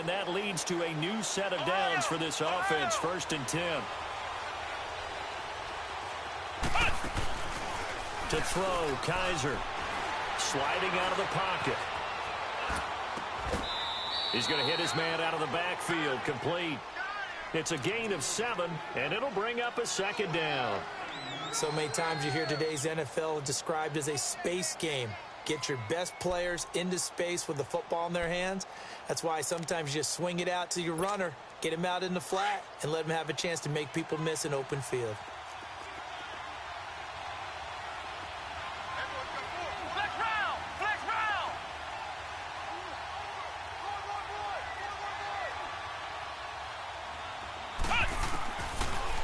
and that leads to a new set of downs for this offense. 1st and 10. To throw, Kaiser. Sliding out of the pocket. He's going to hit his man out of the backfield. Complete. It's a gain of 7, and it'll bring up a 2nd down. So many times you hear today's NFL described as a space game. Get your best players into space with the football in their hands. That's why sometimes you just swing it out to your runner, get him out in the flat, and let him have a chance to make people miss an open field.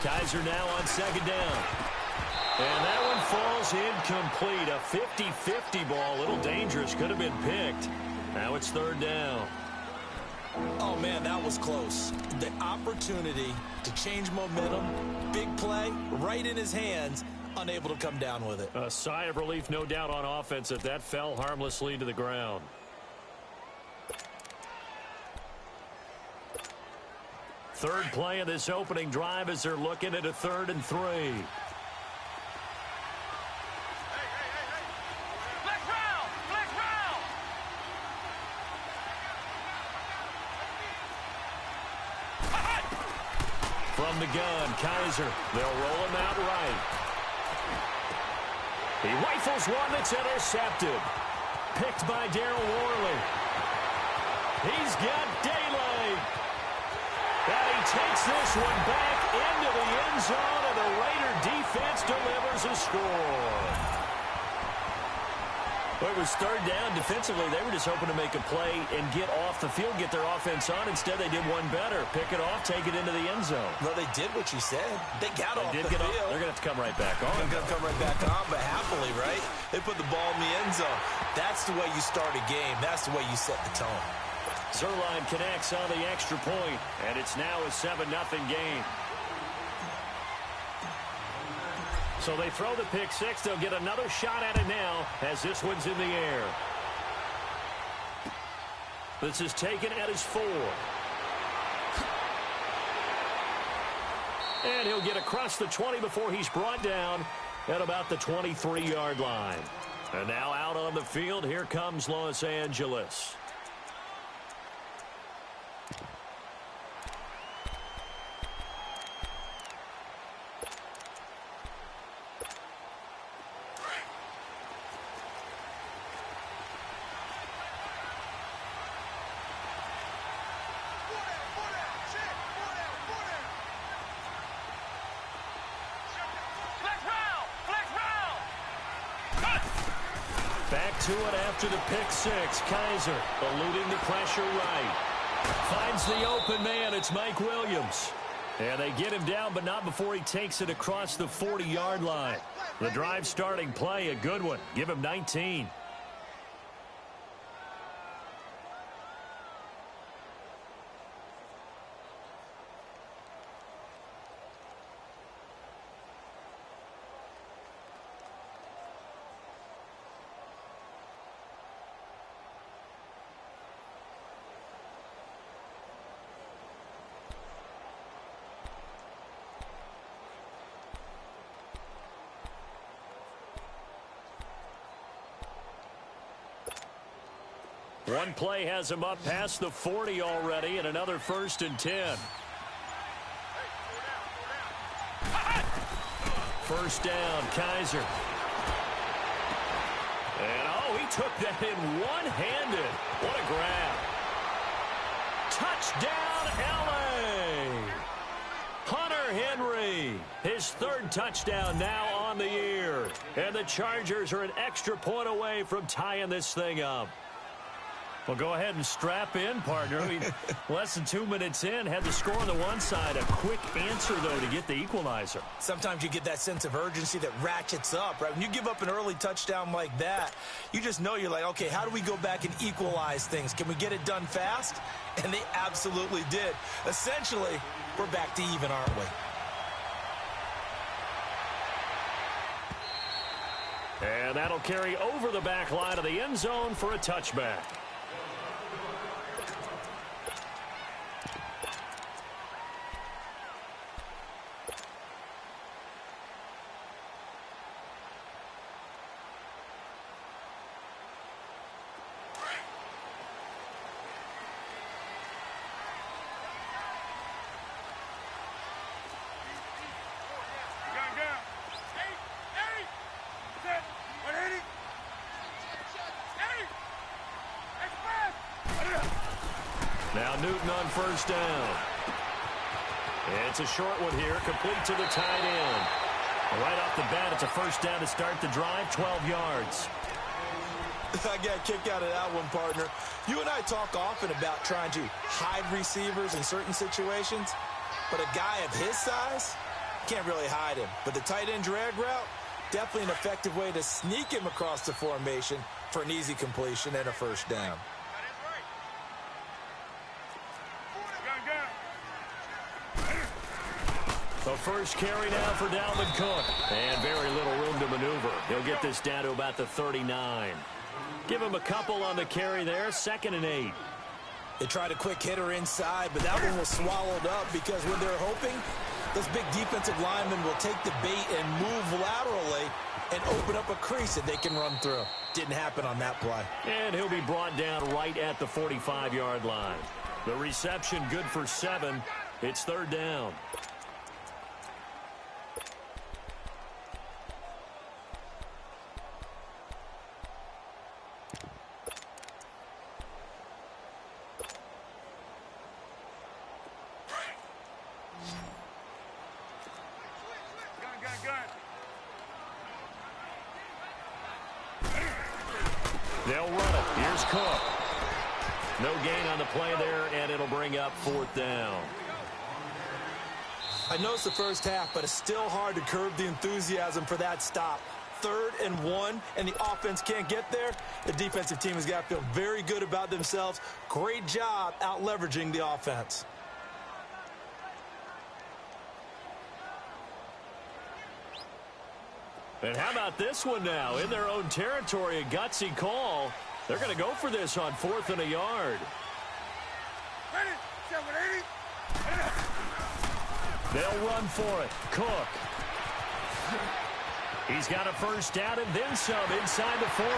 Kaiser now on 2nd down. And that one falls incomplete. A 50-50 ball. A little dangerous. Could have been picked. Now it's 3rd down. Oh, man, that was close. The opportunity to change momentum, big play, right in his hands, unable to come down with it. A sigh of relief, no doubt, on offense that fell harmlessly to the ground. Third play of this opening drive as they're looking at a 3rd and 3. From the gun, Kaiser. They'll roll him out right. He rifles one that's intercepted. Picked by Darryl Worley. He's got daylight. And he takes this one back into the end zone, and the Raider defense delivers a score. Well, it was 3rd down. Defensively, they were just hoping to make a play and get off the field, get their offense on. Instead, they did one better. Pick it off, take it into the end zone. Well, they did what you said. They got off the field. They're going to have to come right back on. They're going to come right back on, but happily, right? They put the ball in the end zone. That's the way you start a game. That's the way you set the tone. Zerline connects on the extra point, and it's now a 7-0 game. So they throw the pick 6. They'll get another shot at it now as this one's in the air. This is taken at his 4. And he'll get across the 20 before he's brought down at about the 23-yard line. And now out on the field, here comes Los Angeles. Back to it after the pick 6. Kaiser eluding the pressure right. Finds the open man. It's Mike Williams. And they get him down, but not before he takes it across the 40-yard line. The drive starting play, a good one. Give him 19. One play has him up past the 40 already, and another 1st and 10. 1st down, Kaiser. And, oh, he took that in one-handed. What a grab. Touchdown, L.A. Hunter Henry, his 3rd touchdown now on the year. And the Chargers are an extra point away from tying this thing up. Well, go ahead and strap in, partner. I mean, less than 2 minutes in, had the score on the one side. A quick answer, though, to get the equalizer. Sometimes you get that sense of urgency that ratchets up, right? When you give up an early touchdown like that, you just know you're like, okay, how do we go back and equalize things? Can we get it done fast? And they absolutely did. Essentially, we're back to even, aren't we? And that'll carry over the back line of the end zone for a touchback. Now Newton on first down. It's a short one here, complete to the tight end. Right off the bat, it's a first down to start the drive, 12 yards. I got a kick out of that one, partner. You and I talk often about trying to hide receivers in certain situations, but a guy of his size, can't really hide him. But the tight end drag route, definitely an effective way to sneak him across the formation for an easy completion and a first down. The first carry now for Dalvin Cook. And very little room to maneuver. He'll get this down to about the 39. Give him a couple on the carry there, 2nd and 8. They tried a quick hitter inside, but that one was swallowed up because when they're hoping, those big defensive linemen will take the bait and move laterally and open up a crease that they can run through. Didn't happen on that play. And he'll be brought down right at the 45-yard line. The reception good for 7. It's 3rd down. They'll run it. Here's Cook. No gain on the play there, and it'll bring up 4th down. I know it's the first half, but it's still hard to curb the enthusiasm for that stop. 3rd and 1, and the offense can't get there. The defensive team has got to feel very good about themselves. Great job out-leveraging the offense. And how about this one now? In their own territory, a gutsy call. They're going to go for this on 4th and a yard. They'll run for it. Cook. He's got a first down and then some inside the 40.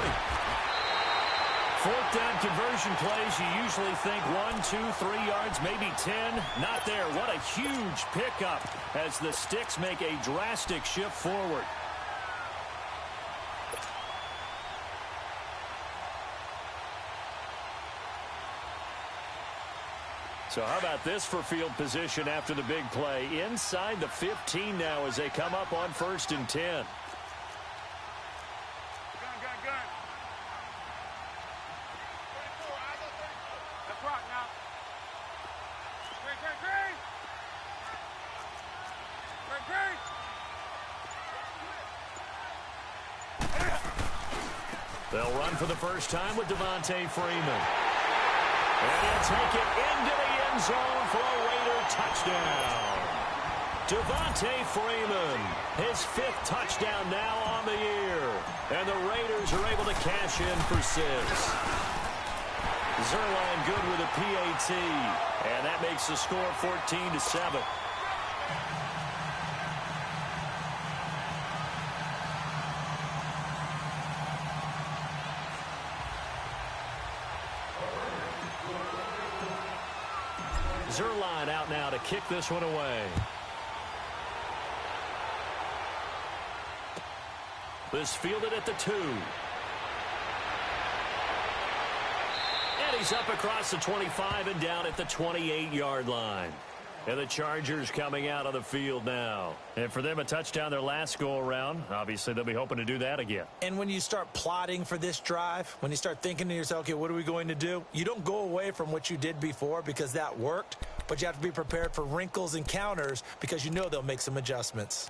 4th down conversion plays, you usually think 1, 2, 3 yards, maybe 10. Not there. What a huge pickup as the Sticks make a drastic shift forward. So how about this for field position after the big play? Inside the 15 now as they come up on 1st and 10. They'll run for the first time with Devontae Freeman. And he'll take it into the end zone for a Raider touchdown. Devontae Freeman, his 5th touchdown now on the year. And the Raiders are able to cash in for 6. Zerline good with a PAT. And that makes the score 14-7. Zerline out now to kick this one away. This fielded at the 2. And he's up across the 25 and down at the 28-yard line. And the Chargers coming out on the field now. And for them, a touchdown their last go-around. Obviously, they'll be hoping to do that again. And when you start plotting for this drive, when you start thinking to yourself, okay, what are we going to do? You don't go away from what you did before because that worked, but you have to be prepared for wrinkles and counters because you know they'll make some adjustments.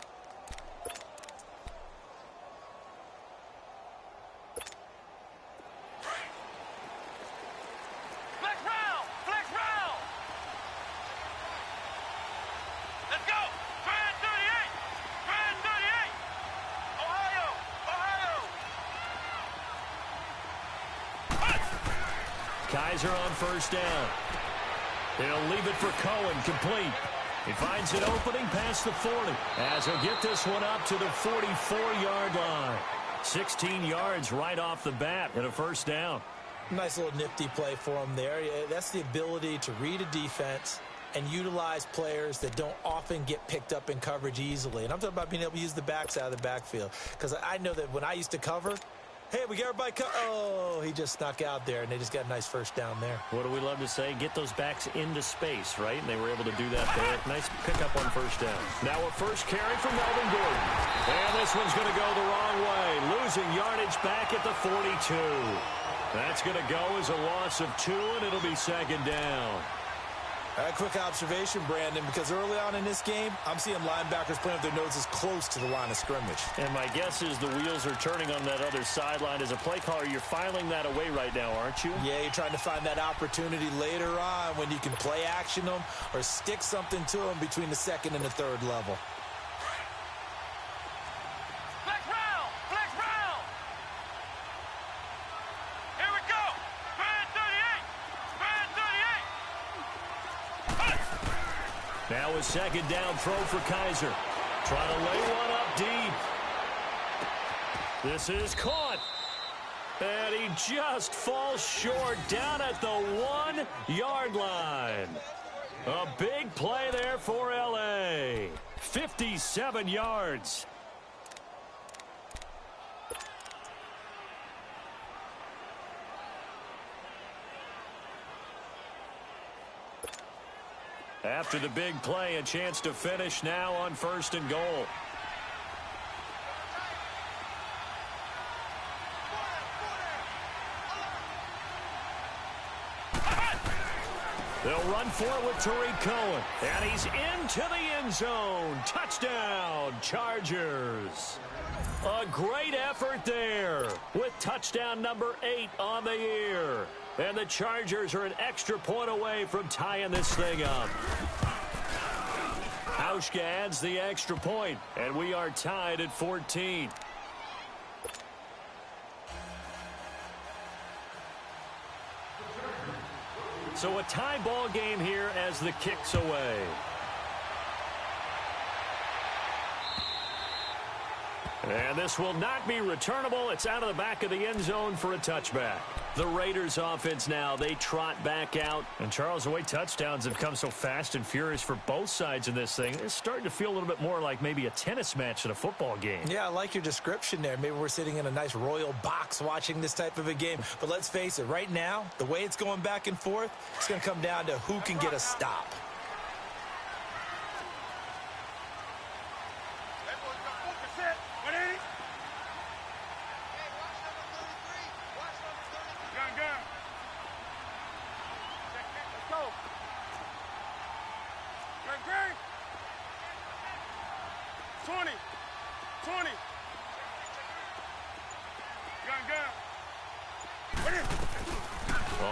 Kaiser on first down. He'll leave it for Cohen, complete. He finds an opening past the 40 as he'll get this one up to the 44-yard line. 16 yards right off the bat and a first down. Nice little nifty play for him there. That's the ability to read a defense and utilize players that don't often get picked up in coverage easily. And I'm talking about being able to use the backs out of the backfield because I know that when I used to cover, Hey, we got everybody. Oh, he just snuck out there, and they just got a nice first down there. What do we love to say? Get those backs into space, right? And they were able to do that there. Nice pickup on first down. Now a first carry from Melvin Gordon. And this one's going to go the wrong way. Losing yardage back at the 42. That's going to go as a loss of 2, and it'll be second down. A quick observation, Brandon, because early on in this game, I'm seeing linebackers playing with their noses close to the line of scrimmage. And my guess is the wheels are turning on that other sideline. As a play caller, you're filing that away right now, aren't you? Yeah, you're trying to find that opportunity later on when you can play action them or stick something to them between the second and the third level. Now a second down throw for Kaiser. Trying to lay one up deep. This is caught. And he just falls short down at the 1-yard line. A big play there for L.A. 57 yards. After the big play, a chance to finish now on 1st and goal. They'll run for it with Tariq Cohen. And he's into the end zone. Touchdown, Chargers. A great effort there with touchdown number 8 on the year. And the Chargers are an extra point away from tying this thing up. Hauschka adds the extra point, and we are tied at 14. So a tie ball game here as the kick's away. And this will not be returnable. It's out of the back of the end zone for a touchback. The Raiders offense now, they trot back out. And Charles, the way touchdowns have come so fast and furious for both sides in this thing, it's starting to feel a little bit more like maybe a tennis match than a football game. Yeah, I like your description there. Maybe we're sitting in a nice royal box watching this type of a game. But let's face it, right now, the way it's going back and forth, it's going to come down to who can get a stop.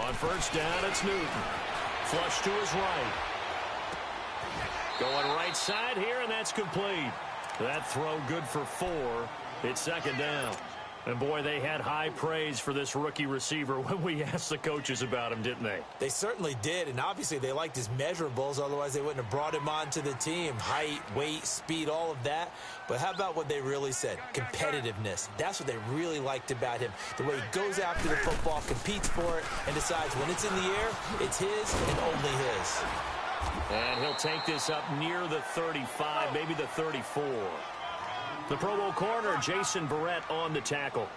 On first down, it's Newton. Flush to his right. Going right side here, and that's complete. That throw good for 4. It's second down. And, boy, they had high praise for this rookie receiver when we asked the coaches about him, didn't they? They certainly did, and obviously they liked his measurables. Otherwise, they wouldn't have brought him onto the team. Height, weight, speed, all of that. But how about what they really said? Competitiveness. That's what they really liked about him. The way he goes after the football, competes for it, and decides when it's in the air, it's his and only his. And he'll take this up near the 35, maybe the 34. The Pro Bowl corner, Jason Verrett, on the tackle.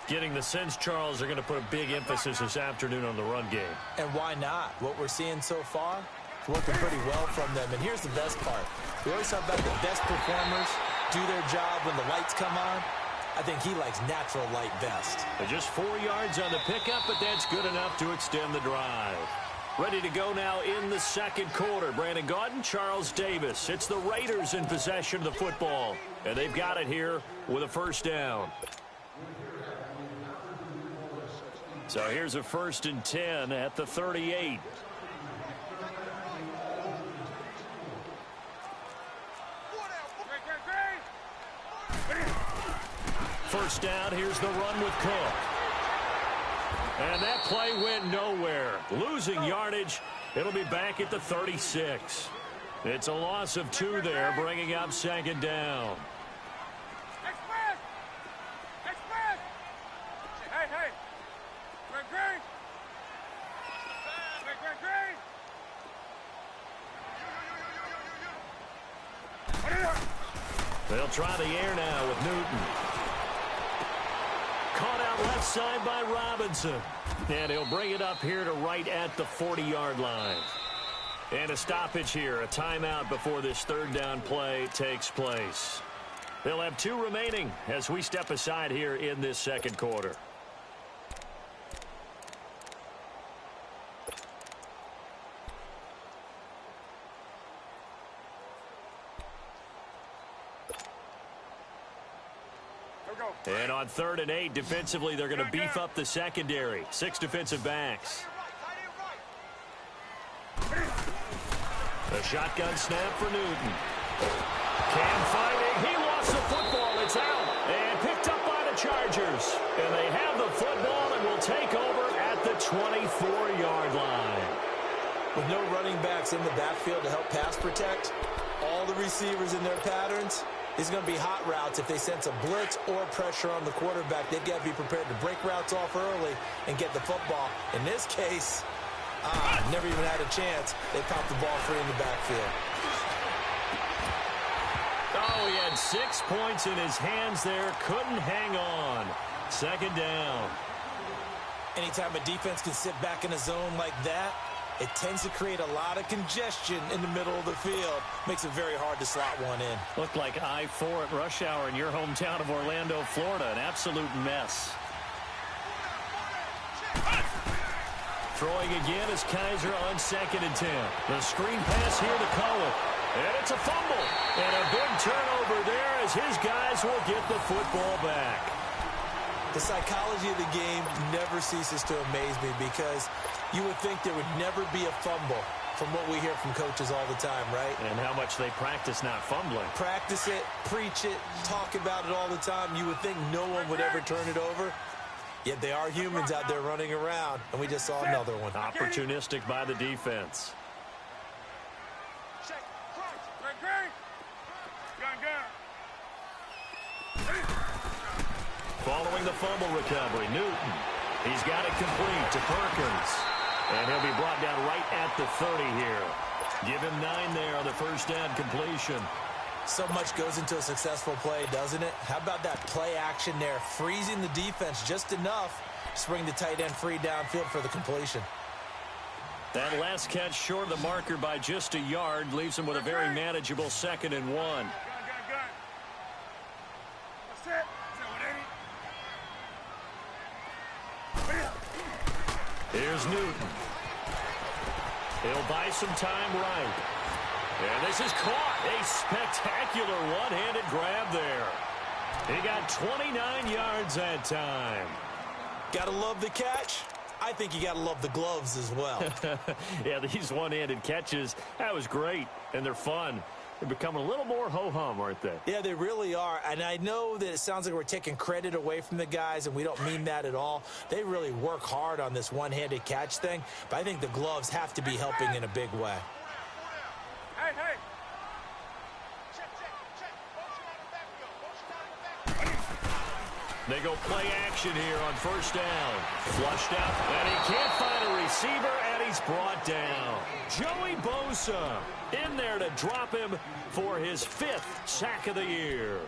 Getting the sense, Charles, they're going to put a big emphasis this afternoon on the run game. And why not? What we're seeing so far, it's working pretty well from them. And here's the best part. We always talk about the best performers do their job when the lights come on. I think he likes natural light best. Just 4 yards on the pickup, but that's good enough to extend the drive. Ready to go now in the second quarter. Brandon Gaudin, Charles Davis. It's the Raiders in possession of the football. And they've got it here with a first down. So here's a 1st and 10 at the 38. First down, here's the run with Cook. And that play went nowhere. Losing yardage. It'll be back at the 36. It's a loss of 2 there, bringing up second down. Express! Express! Hey, hey! Greg! Greg! They'll try the air now with Newton. Caught out left side by Robinson. And he'll bring it up here to right at the 40-yard line. And a stoppage here, a timeout before this third down play takes place. They'll have 2 remaining as we step aside here in this second quarter. And on 3rd and 8, defensively, they're going to beef up the secondary. 6 defensive backs. A shotgun snap for Newton. Cam fighting. He lost the football. It's out. And picked up by the Chargers. And they have the football and will take over at the 24-yard line. With no running backs in the backfield to help pass protect, all the receivers in their patterns, it's going to be hot routes. If they sense a blitz or pressure on the quarterback, they've got to be prepared to break routes off early and get the football. In this case, never even had a chance. They popped the ball free in the backfield. Oh, he had 6 points in his hands there. Couldn't hang on. 2nd down. Anytime a defense can sit back in a zone like that, it tends to create a lot of congestion in the middle of the field. Makes it very hard to slot one in. Looked like I-4 at rush hour in your hometown of Orlando, Florida. An absolute mess. Throwing again is Kaiser on 2nd and 10. The screen pass here to Cohen. And it's a fumble. And a big turnover there as his guys will get the football back. The psychology of the game never ceases to amaze me because you would think there would never be a fumble from what we hear from coaches all the time, right? And how much they practice not fumbling. Practice it, preach it, talk about it all the time. You would think no one would ever turn it over. Yet they are humans out there running around, and we just saw another one. Opportunistic by the defense. Following the fumble recovery, Newton. He's got it complete to Perkins. And he'll be brought down right at the 30 here. Give him 9 there on the first down completion. So much goes into a successful play, doesn't it? How about that play action there, freezing the defense just enough to bring the tight end free downfield for the completion. That last catch short of the marker by just a yard leaves him with a very manageable 2nd and 1. Here's Newton. He'll buy some time right. And this is caught. A spectacular one-handed grab there. He got 29 yards that time. Gotta love the catch. I think you gotta love the gloves as well. Yeah, these one-handed catches, that was great. And they're fun. They're becoming a little more ho-hum, aren't they? Yeah, they really are. And I know that it sounds like we're taking credit away from the guys, and we don't mean that at all. They really work hard on this one-handed catch thing, but I think the gloves have to be helping in a big way. Hey, hey. They go play action here on first down. Flushed out, and he can't find a receiver, and he's brought down. Joey Bosa in there to drop him for his 5th sack of the year.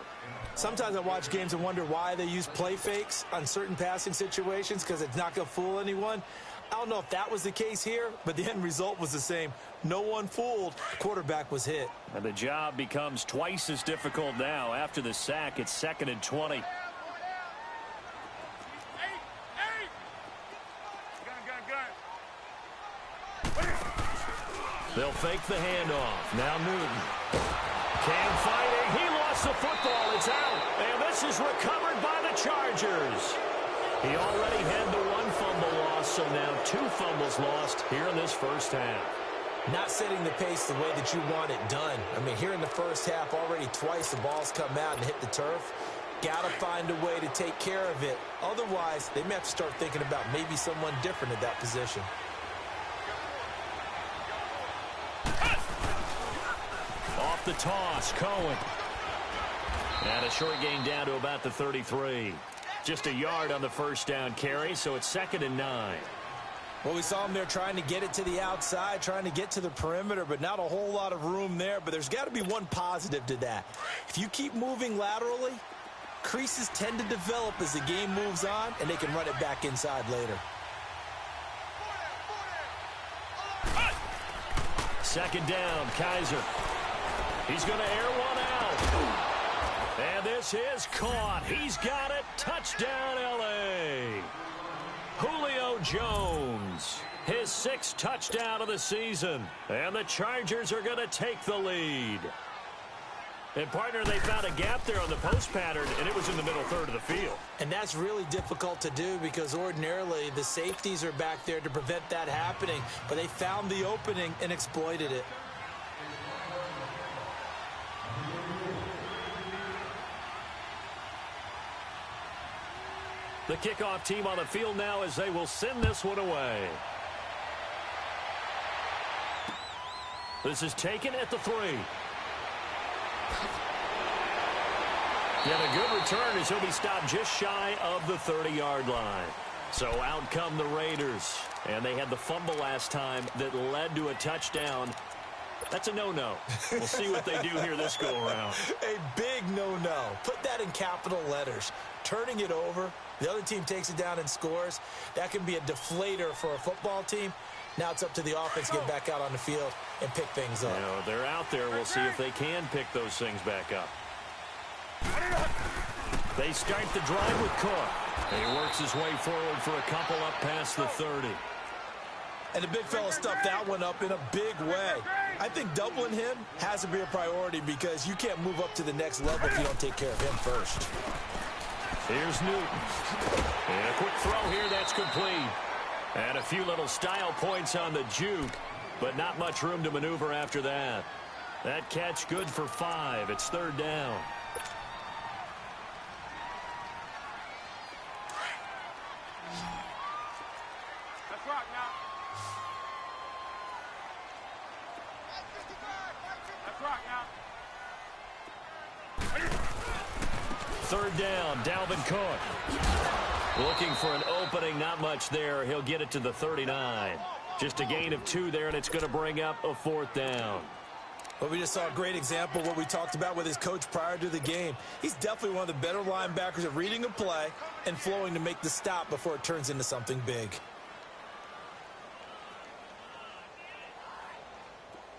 Sometimes I watch games and wonder why they use play fakes on certain passing situations because it's not going to fool anyone. I don't know if that was the case here, but the end result was the same. No one fooled. Quarterback was hit. And the job becomes twice as difficult now. After the sack, it's 2nd and 20. They'll fake the handoff. Now Newton. Cam fighting. He lost the football. It's out. And this is recovered by the Chargers. He already had the 1 fumble loss, so now 2 fumbles lost here in this first half. Not setting the pace the way that you want it done. I mean, here in the first half, already twice the ball's come out and hit the turf. Got to find a way to take care of it. Otherwise, they may have to start thinking about maybe someone different at that position. Off the toss, Cohen. And a short gain down to about the 33. Just a yard on the first down carry, so it's 2nd and 9. Well, we saw him there trying to get it to the outside, trying to get to the perimeter, but not a whole lot of room there. But there's got to be one positive to that. If you keep moving laterally, Creases tend to develop as the game moves on, and they can run it back inside later. Second down, Kaiser. He's going to air one out. And this is caught. He's got it. Touchdown, L.A. Julio Jones, his 6th touchdown of the season. And the Chargers are going to take the lead. And, partner, they found a gap there on the post pattern, and it was in the middle third of the field. And that's really difficult to do because ordinarily the safeties are back there to prevent that happening. But they found the opening and exploited it. The kickoff team on the field now as they will send this one away. This is taken at the 3. And a good return as he'll be stopped just shy of the 30-yard line. So out come the Raiders. And they had the fumble last time that led to a touchdown. That's a no-no. We'll see what they do here this go-around. A big no-no. Put that in capital letters. Turning it over, the other team takes it down and scores. That can be a deflator for a football team. Now it's up to the offense to get back out on the field and pick things up. You know, they're out there. We'll see if they can pick those things back up. They start the drive with Cook. And he works his way forward for a couple up past the 30. And the big fella stuffed that one up in a big way. I think doubling him has to be a priority because you can't move up to the next level if you don't take care of him first. Here's Newton. And a quick throw here, that's complete. And a few little style points on the juke, but not much room to maneuver after that. That catch good for 5. It's 3rd down. Let's rock now. Let's rock now. 3rd down, Dalvin Cook. Looking for an opening, not much there. He'll get it to the 39. Just a gain of 2 there, and it's going to bring up a 4th down. But we just saw a great example of what we talked about with his coach prior to the game. He's definitely one of the better linebackers at reading a play and flowing to make the stop before it turns into something big.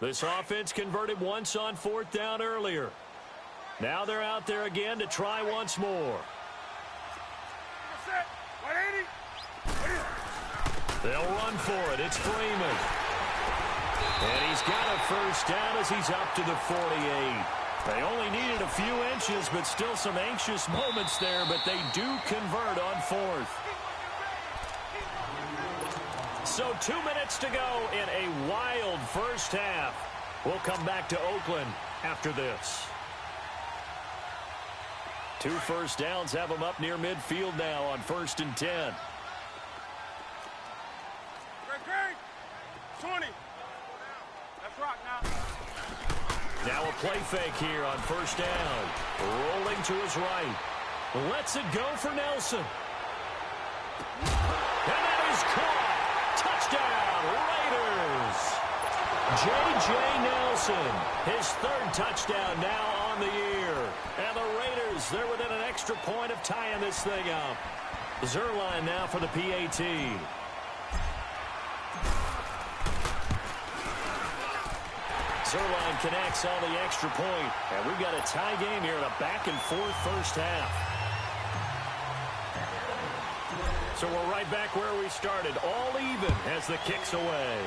This offense converted once on 4th down earlier. Now they're out there again to try once more. They'll run for it. It's Freeman. And he's got a 1st down as he's up to the 48. They only needed a few inches, but still some anxious moments there, but they do convert on 4th. So 2 minutes to go in a wild first half. We'll come back to Oakland after this. 2 first downs have them up near midfield now on 1st and 10. 20. Let's rock now. Now a play fake here on 1st down. Rolling to his right. Lets it go for Nelson. And that is caught. Touchdown, Raiders. J.J. Nelson, his 3rd touchdown now on the year. And the Raiders, they're within an extra point of tying this thing up. Zerline now for the PAT. Zerline connects on the extra point. And we've got a tie game here in a back-and-forth first half. So we're right back where we started, all even as the kick's away.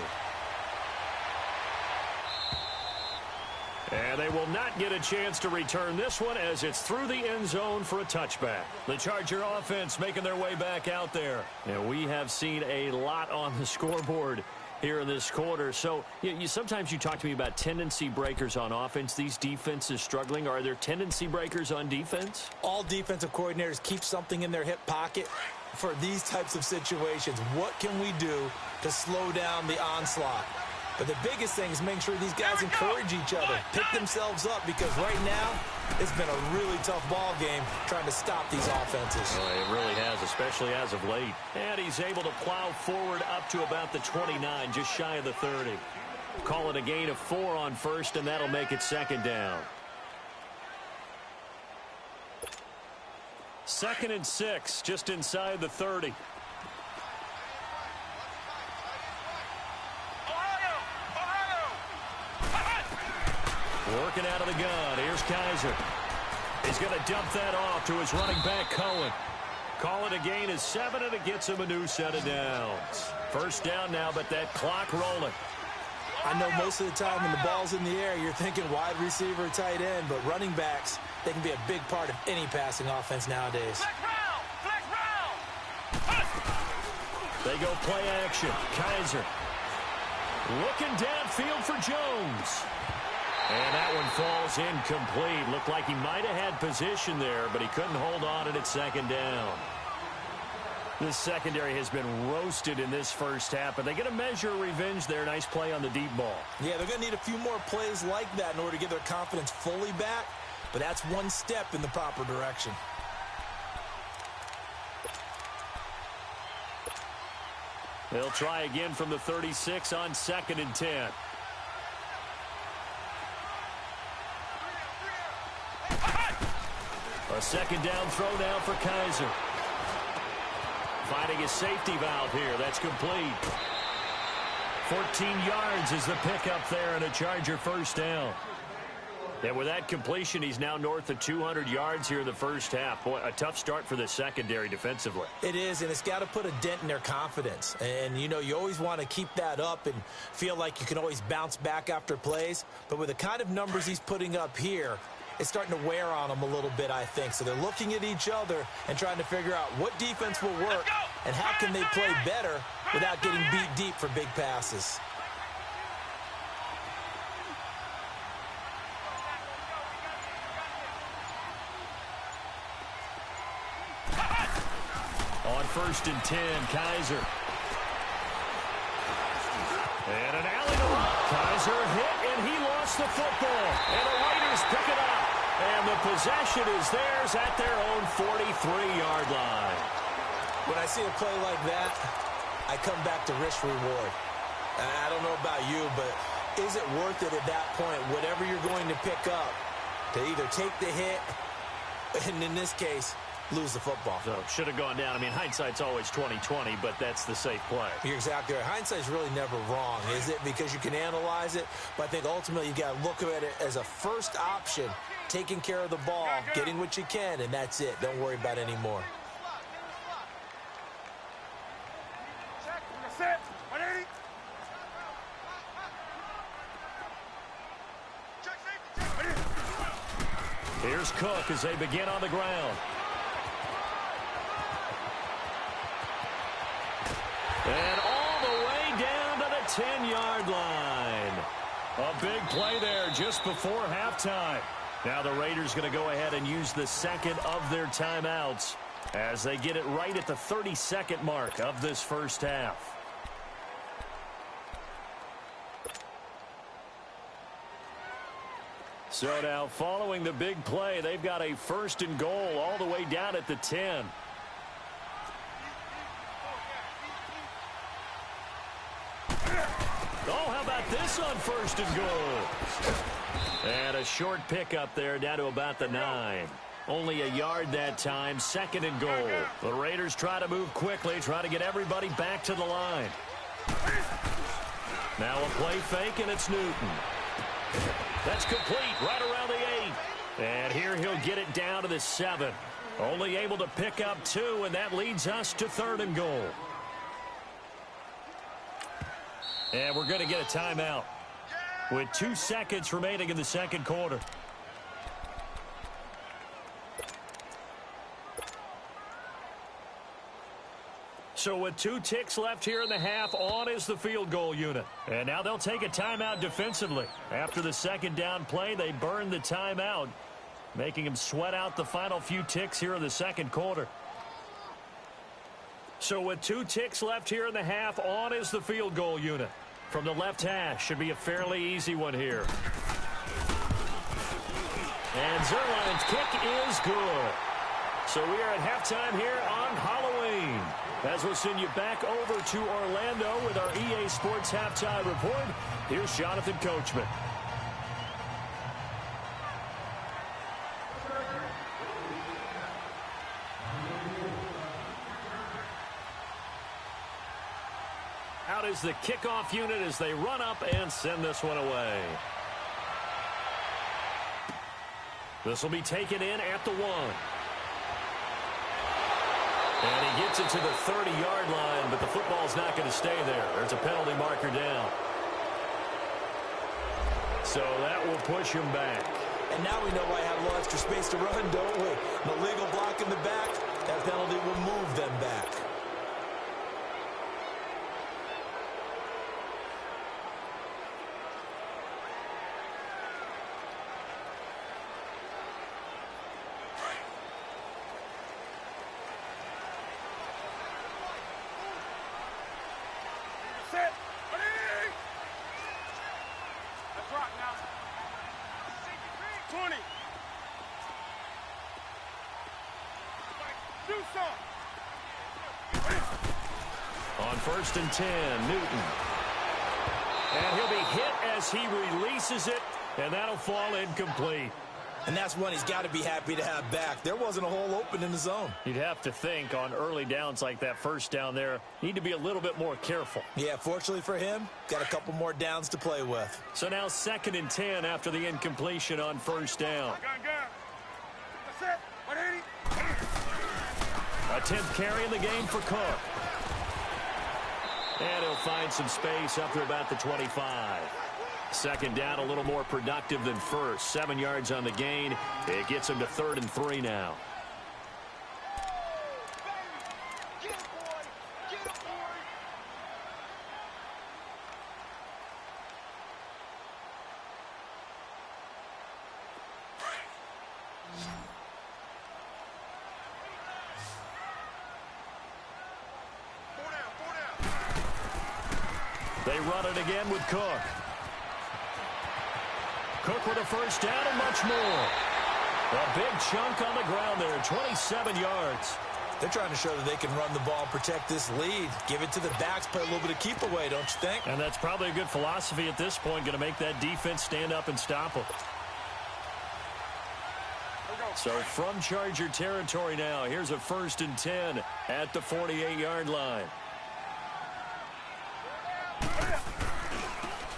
And they will not get a chance to return this one as it's through the end zone for a touchback. The Charger offense making their way back out there. And we have seen a lot on the scoreboard here in this quarter. So sometimes you talk to me about tendency breakers on offense. These defenses struggling. Are there tendency breakers on defense? All defensive coordinators keep something in their hip pocket for these types of situations. What can we do to slow down the onslaught? But the biggest thing is making sure these guys encourage each other, pick themselves up, because right now it's been a really tough ball game trying to stop these offenses. Well, it really has, especially as of late. And he's able to plow forward up to about the 29, just shy of the 30. Call it a gain of 4 on 1st, and that'll make it 2nd down. 2nd and 6, just inside the 30. Working out of the gun. Here's Kaiser. He's going to dump that off to his running back, Cohen. Call it a gain of 7, and it gets him a new set of downs. First down now, but that clock rolling. I know most of the time when the ball's in the air, you're thinking wide receiver, tight end, but running backs, they can be a big part of any passing offense nowadays. They go play action. Kaiser looking downfield for Jones. And that one falls incomplete. Looked like he might have had position there, but he couldn't hold on to it at 2nd down. This secondary has been roasted in this first half, but they get a measure of revenge there. Nice play on the deep ball. Yeah, they're going to need a few more plays like that in order to get their confidence fully back, but that's one step in the proper direction. They'll try again from the 36 on 2nd and 10. A 2nd down throw now for Kaiser. Finding a safety valve here. That's complete. 14 yards is the pickup there, and a Charger first down. And with that completion, he's now north of 200 yards here in the first half. Boy, a tough start for the secondary defensively. It is, and it's got to put a dent in their confidence. And, you know, you always want to keep that up and feel like you can always bounce back after plays. But with the kind of numbers he's putting up here, it's starting to wear on them a little bit, I think. So they're looking at each other and trying to figure out what defense will work and how can they play better without getting beat deep for big passes. On 1st and 10, Kaiser. And an alley to run. Kaiser hit, and he lost the football. And the Raiders pick it up. And the possession is theirs at their own 43-yard line. When I see a play like that, I come back to risk-reward. I don't know about you, but is it worth it at that point, whatever you're going to pick up, to either take the hit, and in this case, lose the football? So should have gone down. I mean, hindsight's always 20/20, but that's the safe play. You're exactly right. Hindsight's really never wrong, is it? Because you can analyze it, but I think ultimately you got to look at it as a first option, taking care of the ball, getting what you can, and that's it. Don't worry about it anymore. Here's Cook as they begin on the ground. And all the way down to the 10-yard line. A big play there just before halftime. Now the Raiders going to go ahead and use the second of their timeouts as they get it right at the 30-second mark of this first half. So now following the big play, they've got a 1st and goal all the way down at the 10. Oh, how about this on 1st and goal? And a short pickup there down to about the 9. Only a yard that time, 2nd and goal. The Raiders try to move quickly, try to get everybody back to the line. Now a play fake, and it's Newton. That's complete right around the 8. And here he'll get it down to the 7. Only able to pick up 2, and that leads us to 3rd and goal. And we're going to get a timeout with 2 seconds remaining in the second quarter. So with 2 ticks left here in the half, on is the field goal unit. And now they'll take a timeout defensively. After the 2nd down play, they burn the timeout, making them sweat out the final few ticks here in the second quarter. So with 2 ticks left here in the half, on is the field goal unit. From the left hash, should be a fairly easy one here. And Zerline's kick is good. So we are at halftime here on Halloween. As we'll send you back over to Orlando with our EA Sports Halftime Report, here's Jonathan Coachman. is the kickoff unit as they run up and send this one away. This will be taken in at the 1. And he gets it to the 30-yard line, but the football's not going to stay there. There's a penalty marker down. So that will push him back. And now we know why I have a little extra space to run, don't we? An illegal block in the back, that penalty will move them back. Set. Ready. Let's rock now. 20. Do something. On 1st and 10, Newton. And he'll be hit as he releases it, and that'll fall incomplete. And that's one he's got to be happy to have back. There wasn't a hole open in the zone. You'd have to think on early downs like that first down there, need to be a little bit more careful. Yeah, fortunately for him, got a couple more downs to play with. So now 2nd and 10 after the incompletion on 1st down. That's it. 180. A 10th carry in the game for Cook. And he'll find some space up to about the 25. 2nd down, a little more productive than first. 7 yards on the gain. It gets him to 3rd and 3 now. They run it again with Cook. Cook with a 1st down and much more. A big chunk on the ground there, 27 yards. They're trying to show that they can run the ball and protect this lead. Give it to the backs, play a little bit of keep away, don't you think? And that's probably a good philosophy at this point, going to make that defense stand up and stop them. So from Charger territory now, here's a 1st and 10 at the 48-yard line.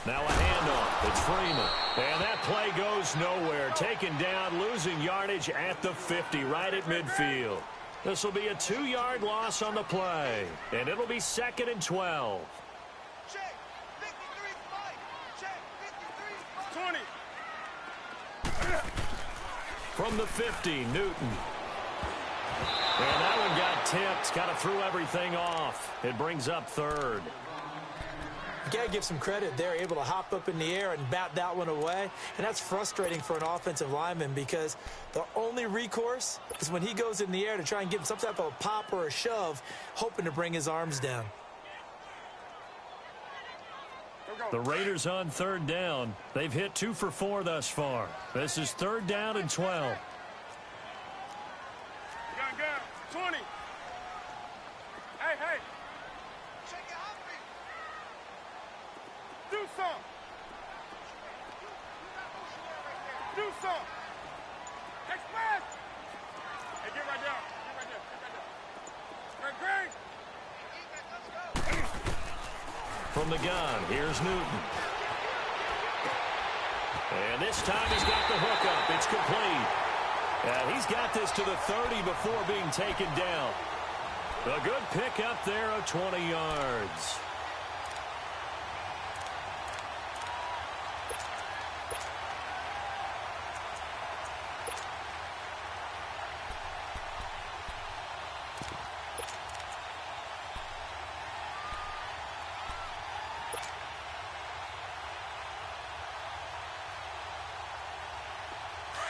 Now a handoff. It's Freeman. And that play goes nowhere. Taken down, losing yardage at the 50, right at midfield. This will be a 2-yard loss on the play. And it'll be 2nd and 12. Check. 53 fight. Check. 53 fight. 20. From the 50, Newton. And that one got tipped. Kind of threw everything off. It brings up 3rd. You got to give some credit. They're able to hop up in the air and bat that one away. And that's frustrating for an offensive lineman because the only recourse is when he goes in the air to try and give him some type of a pop or a shove, hoping to bring his arms down. The Raiders on 3rd down. They've hit 2 for 4 thus far. This is 3rd down and 12. Gun. 20. Hey. Do some. Express. Hey, get right down. Great. From the gun, here's Newton. And this time he's got the hookup. It's complete. And he's got this to the 30 before being taken down. A good pickup there of 20 yards.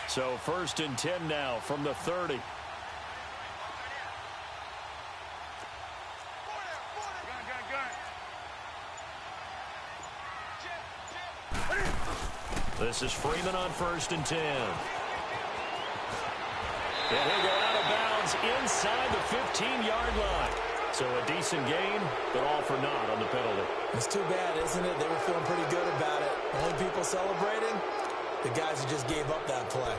So 1st and 10 now from the 30. Gun. This is Freeman on 1st and 10. And he'll go out of bounds inside the 15-yard line. So a decent gain, but all for naught on the penalty. It's too bad, isn't it? They were feeling pretty good about it. Only people celebrating, the guys who just gave up that play.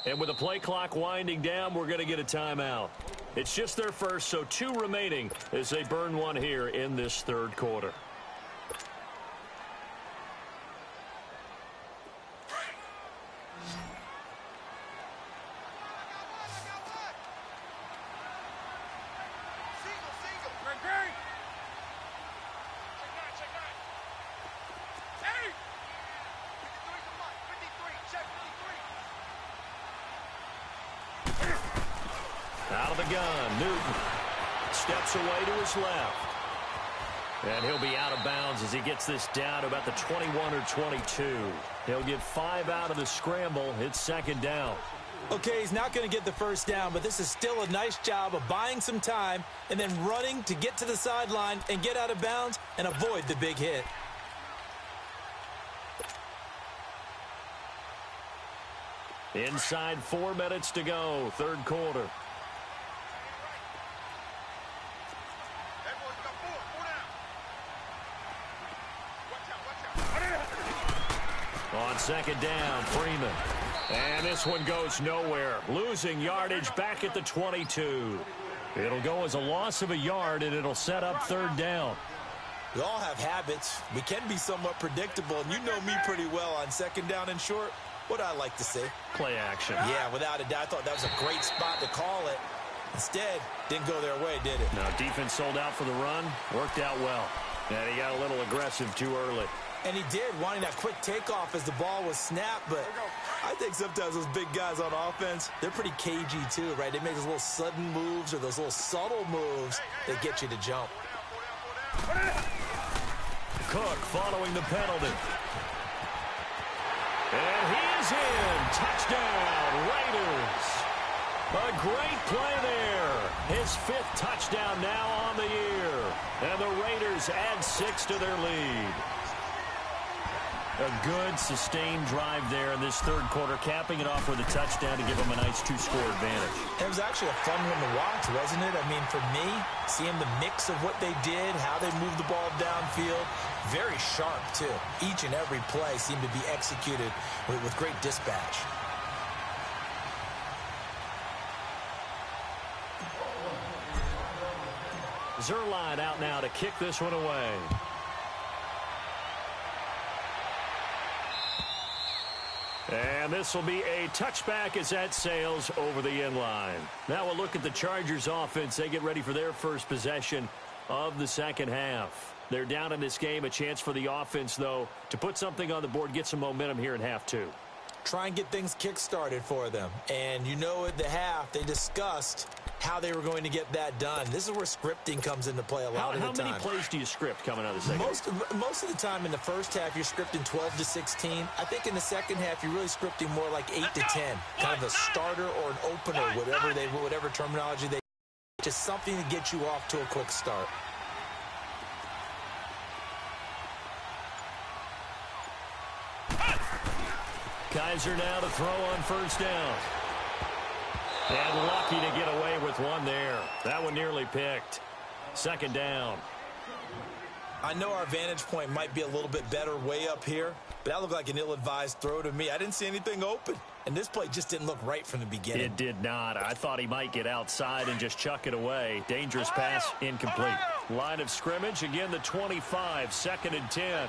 And with the play clock winding down, we're going to get a timeout. It's just their first, so 2 remaining as they burn one here in this third quarter. Out of the gun, Newton steps away to his left. And he'll be out of bounds as he gets this down to about the 21 or 22. He'll get 5 out of the scramble. It's second down. Okay, he's not going to get the first down, but this is still a nice job of buying some time and then running to get to the sideline and get out of bounds and avoid the big hit. Inside 4 minutes to go, third quarter. On second down, Freeman. And this one goes nowhere. Losing yardage back at the 22. It'll go as a loss of a yard, and it'll set up third down. We all have habits. We can be somewhat predictable, and you know me pretty well on second down and short. What I like to say? Play action. Yeah, without a doubt. I thought that was a great spot to call it. Instead, didn't go their way, did it? Now, defense sold out for the run. Worked out well. And he got a little aggressive too early. And he did, wanting that quick takeoff as the ball was snapped. But I think sometimes those big guys on offense, they're pretty cagey too, right? They make those little sudden moves or those little subtle moves that get you to jump. Cook following the penalty. And he is in. Touchdown, Raiders. A great play there. His 5th touchdown now on the year. And the Raiders add 6 to their lead. A good, sustained drive there in this third quarter, capping it off with a touchdown to give them a nice 2-score advantage. It was actually a fun one to watch, wasn't it? I mean, for me, seeing the mix of what they did, how they moved the ball downfield, very sharp, too. Each and every play seemed to be executed with great dispatch. Zerline out now to kick this one away. And this will be a touchback as that sails over the end line. Now we'll look at the Chargers offense. They get ready for their first possession of the second half. They're down in this game. A chance for the offense, though, to put something on the board, get some momentum here in half 2. Try and get things kick-started for them. And you know at the half, they discussed how they were going to get that done. This is where scripting comes into play a lot of the time. How many plays do you script coming out of the second? Most of the time in the first half, you're scripting 12 to 16. I think in the second half, you're really scripting more like 8 to 10. Kind of a starter or an opener, whatever terminology they use. Just something to get you off to a quick start. Kaiser now to throw on first down. And lucky to get away with one there. That one nearly picked. Second down. I know our vantage point might be a little bit better way up here, but that looked like an ill-advised throw to me. I didn't see anything open, and this play just didn't look right from the beginning. It did not. I thought he might get outside and just chuck it away. Dangerous pass, incomplete. Line of scrimmage, again the 25, 2nd and 10.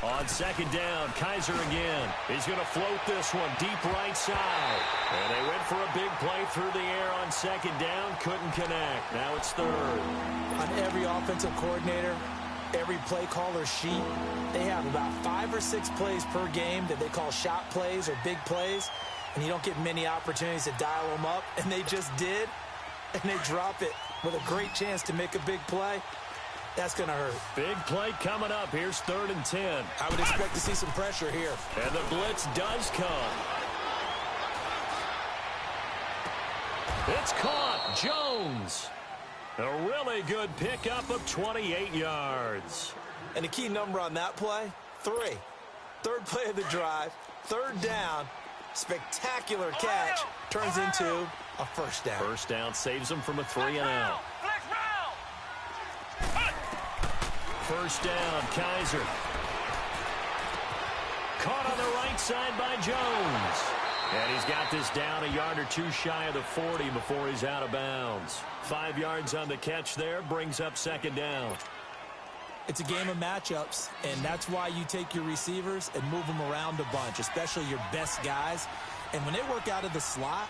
On second down, Kaiser again. He's going to float this one deep right side. And they went for a big play through the air on second down. Couldn't connect. Now it's third. On every offensive coordinator, every play caller sheet, they have about 5 or 6 plays per game that they call shot plays or big plays. And you don't get many opportunities to dial them up. And they just did. And they drop it with a great chance to make a big play. That's going to hurt. Big play coming up. Here's 3rd and 10. I would expect to see some pressure here. And the blitz does come. It's caught. Jones. A really good pickup of 28 yards. And the key number on that play, 3. Third play of the drive, 3rd down. Spectacular catch turns into a first down. First down saves them from a 3-and-out. First down, Kaiser. Caught on the right side by Jones. And he's got this down a yard or two shy of the 40 before he's out of bounds. 5 yards on the catch there, brings up second down. It's a game of matchups, and that's why you take your receivers and move them around a bunch, especially your best guys. And when they work out of the slot,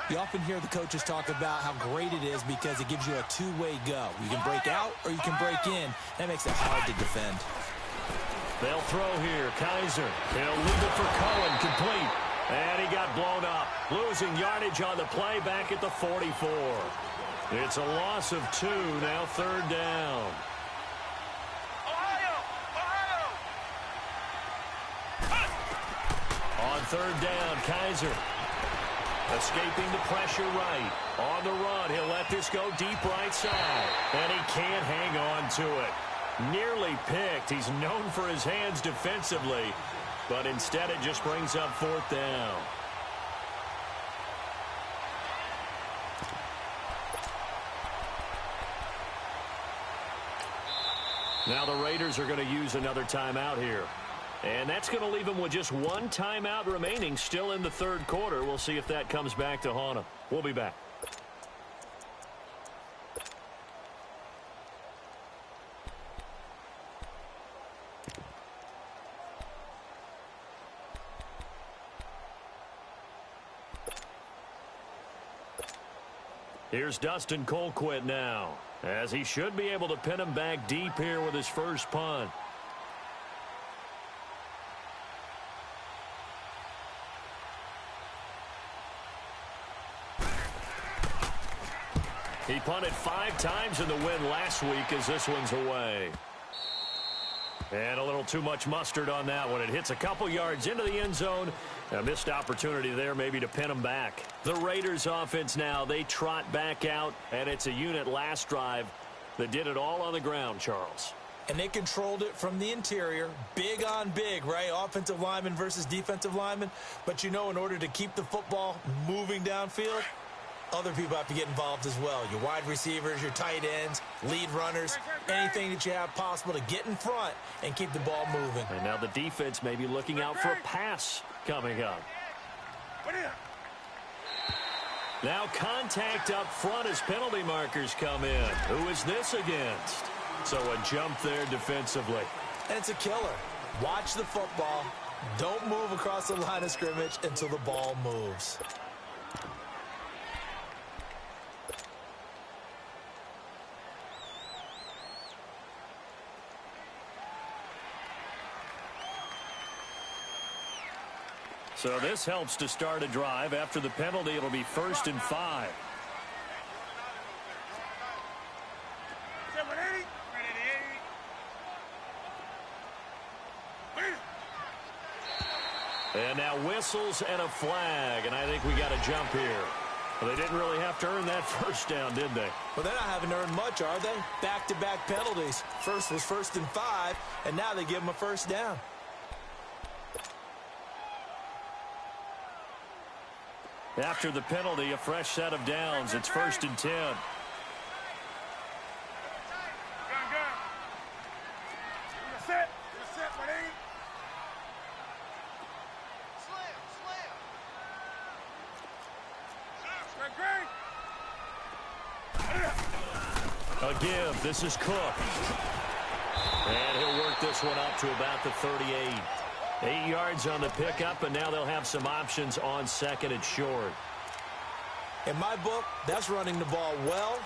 you often hear the coaches talk about how great it is because it gives you a two-way go. You can break out or you can break in. That makes it hard to defend. They'll throw here. Kaiser. He'll leave it for Cohen. Complete. And he got blown up. Losing yardage on the play back at the 44. It's a loss of 2. Now third down. On third down, Kaiser. Escaping the pressure right. On the run, he'll let this go deep right side. And he can't hang on to it. Nearly picked. He's known for his hands defensively, but instead it just brings up fourth down. Now the Raiders are going to use another timeout here. And that's going to leave them with just one timeout remaining still in the third quarter. We'll see if that comes back to haunt them. We'll be back. Here's Dustin Colquitt now, as he should be able to pin him back deep here with his first punt. He punted 5 times in the win last week as this one's away. And a little too much mustard on that one. It hits a couple yards into the end zone. A missed opportunity there maybe to pin them back. The Raiders offense now, they trot back out, and it's a unit last drive that did it all on the ground, Charles. And they controlled it from the interior, big on big, right? Offensive lineman versus defensive lineman. But you know, in order to keep the football moving downfield, other people have to get involved as well. Your wide receivers, your tight ends, lead runners, anything that you have possible to get in front and keep the ball moving. And now the defense may be looking out for a pass coming up. Now contact up front as penalty markers come in. Who is this against? So a jump there defensively. And it's a killer. Watch the football. Don't move across the line of scrimmage until the ball moves. So this helps to start a drive. After the penalty, it'll be 1st and 5. And now whistles and a flag, and I think we got a jump here. Well, they didn't really have to earn that first down, did they? Well, they're not having to earn much, are they? Back-to-back penalties. First was 1st and 5, and now they give them a first down. After the penalty, a fresh set of downs. It's 1st and 10. A give. This is Cook. And he'll work this one up to about the 38. 8 yards on the pickup, and now they'll have some options on 2nd and short. In my book, that's running the ball well,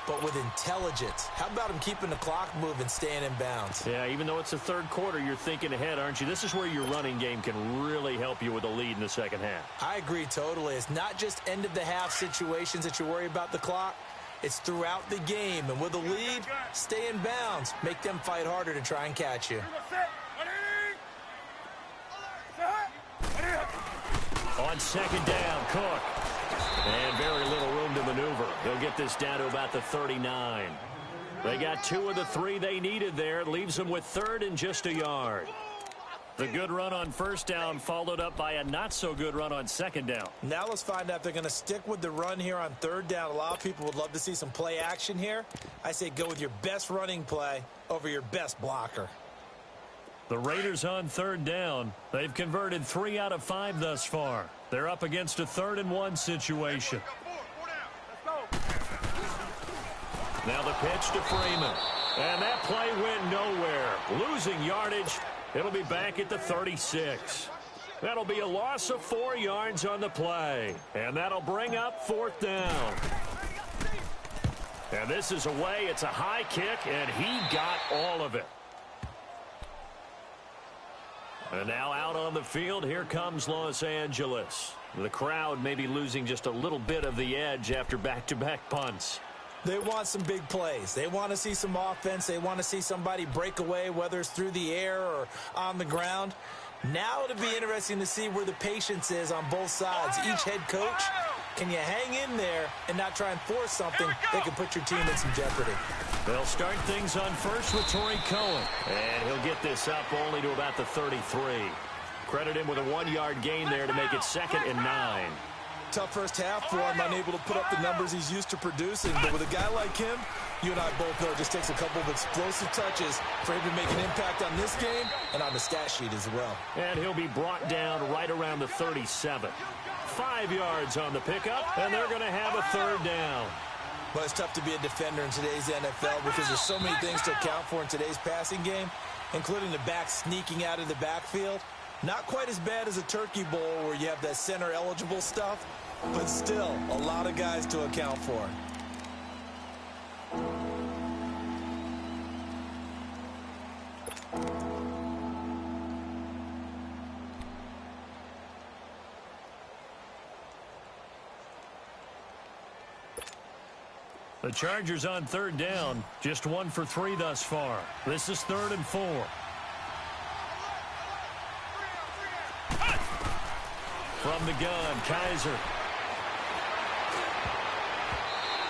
but with intelligence. How about him keeping the clock moving, staying in bounds? Yeah, even though it's the third quarter, you're thinking ahead, aren't you? This is where your running game can really help you with a lead in the second half. I agree totally. It's not just end-of-the-half situations that you worry about the clock. It's throughout the game. And with a lead, stay in bounds. Make them fight harder to try and catch you. On 2nd down, Cook. And very little room to maneuver. He'll get this down to about the 39. They got 2 of the 3 they needed there. It leaves them with 3rd and just a yard. The good run on first down followed up by a not-so-good run on second down. Now let's find out if they're going to stick with the run here on third down. A lot of people would love to see some play action here. I say go with your best running play over your best blocker. The Raiders on third down. They've converted 3 out of 5 thus far. They're up against a 3rd-and-1 situation. Now the pitch to Freeman. And that play went nowhere. Losing yardage. It'll be back at the 36. That'll be a loss of 4 yards on the play. And that'll bring up 4th down. And this is away. It's a high kick, and he got all of it. And now out on the field, here comes Los Angeles. The crowd may be losing just a little bit of the edge after back-to-back punts. They want some big plays. They want to see some offense. They want to see somebody break away, whether it's through the air or on the ground. Now it'll be interesting to see where the patience is on both sides. Each head coach, can you hang in there and not try and force something that could put your team in some jeopardy? They'll start things on first with Torrey Cohen. And he'll get this up only to about the 33. Credit him with a 1-yard gain there to make it 2nd and 9. Tough first half for him, unable to put up the numbers he's used to producing. But with a guy like him, you and I both know it just takes a couple of explosive touches for him to make an impact on this game and on the stat sheet as well. And he'll be brought down right around the 37. 5 yards on the pickup, and they're going to have a 3rd down. Well, it's tough to be a defender in today's NFL because there's so many things to account for in today's passing game, including the back sneaking out of the backfield. Not quite as bad as a turkey bowl where you have that center-eligible stuff, but still a lot of guys to account for. The Chargers on 3rd down, just 1 for 3 thus far. This is 3rd and 4. From the gun, Kaiser.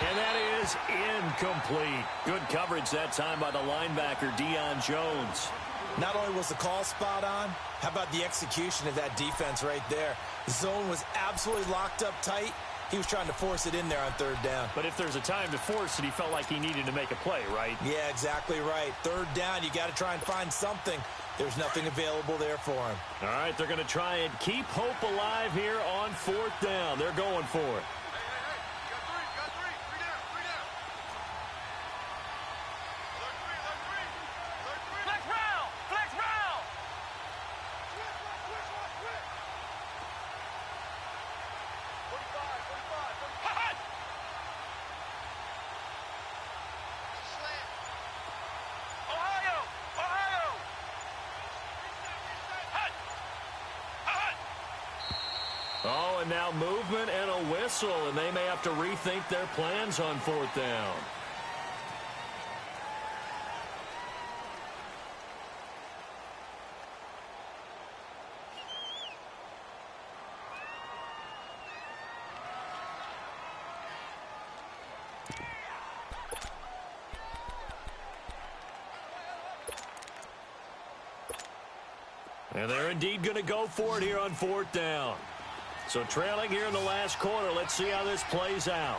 And that is incomplete. Good coverage that time by the linebacker, Deion Jones. Not only was the call spot on, how about the execution of that defense right there? The zone was absolutely locked up tight. He was trying to force it in there on 3rd down. But if there's a time to force it, he felt like he needed to make a play, right? Yeah, exactly right. 3rd down, you got to try and find something. There's nothing available there for him. All right, they're going to try and keep hope alive here on 4th down. They're going for it. Oh, and now movement and a whistle, and they may have to rethink their plans on 4th down. And they're indeed going to go for it here on 4th down. So trailing here in the last quarter, let's see how this plays out.